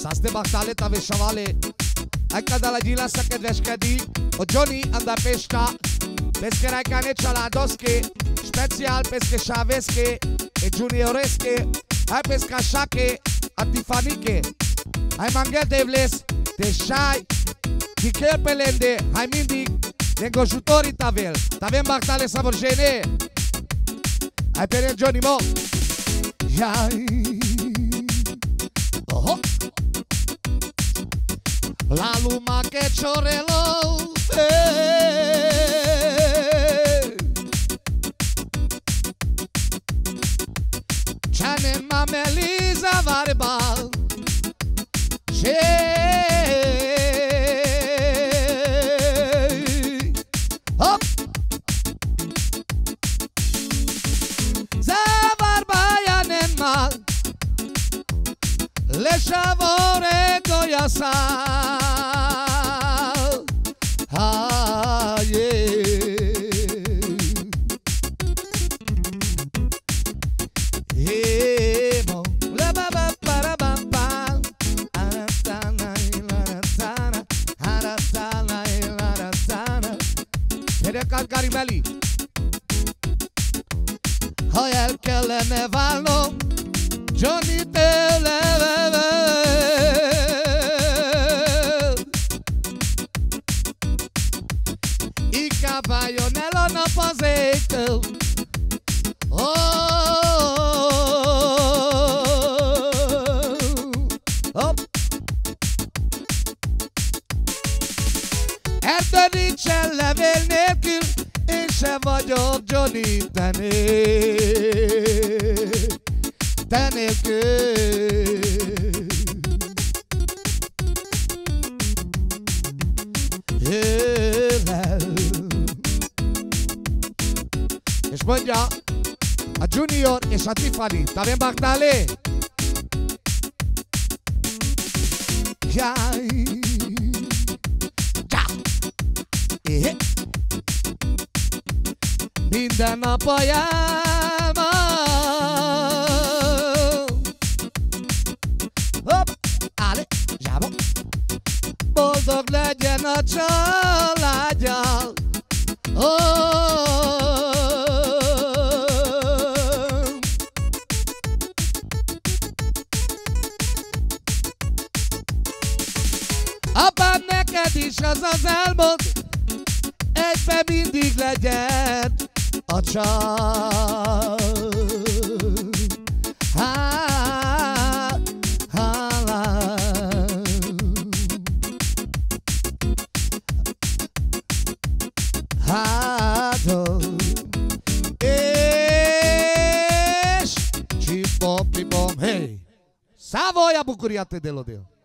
Százte baktaleta vesavale. Hai cada la gila să kedveskedni. O Johnny anda pesca. Pescherai cane családoszké. Speciál pesche sáveszké. E junioreszké. Hai pesca șache. A Tiffanyke. Hai mangel devles. Te șai. Dichel pelende. Hai mindig. Lângă ajutorii tavel. Tavem bactale saborjene. Hai pe Johnny mo. Iai. Oho. La luma che ciorelo. Ciane mameliza varba. Hop. Zavarba janen mal. Le shavore goyasa. Ah yeah. Hey mo. La ba ba para ba ba. Aratana ilaratana. Aratana ilaratana. Tere Carimeli. Ha el kellene válnom, Johnny tőle. Inkább váljon el a nap az égtől. Eltörítsen levél nélkül, én se vagyok Johnny, te nélkül. És mondja a Junior és a Tiffany, Tavem Bagdale. Jaj. Minden nap a jálma. Hopp, áll, zsába. Boldog legyen a családja. Apám, neked is az az álmod, egyben mindig legyen a család. És csipom, pipom, hey! Savoia bucuriate de lodeu.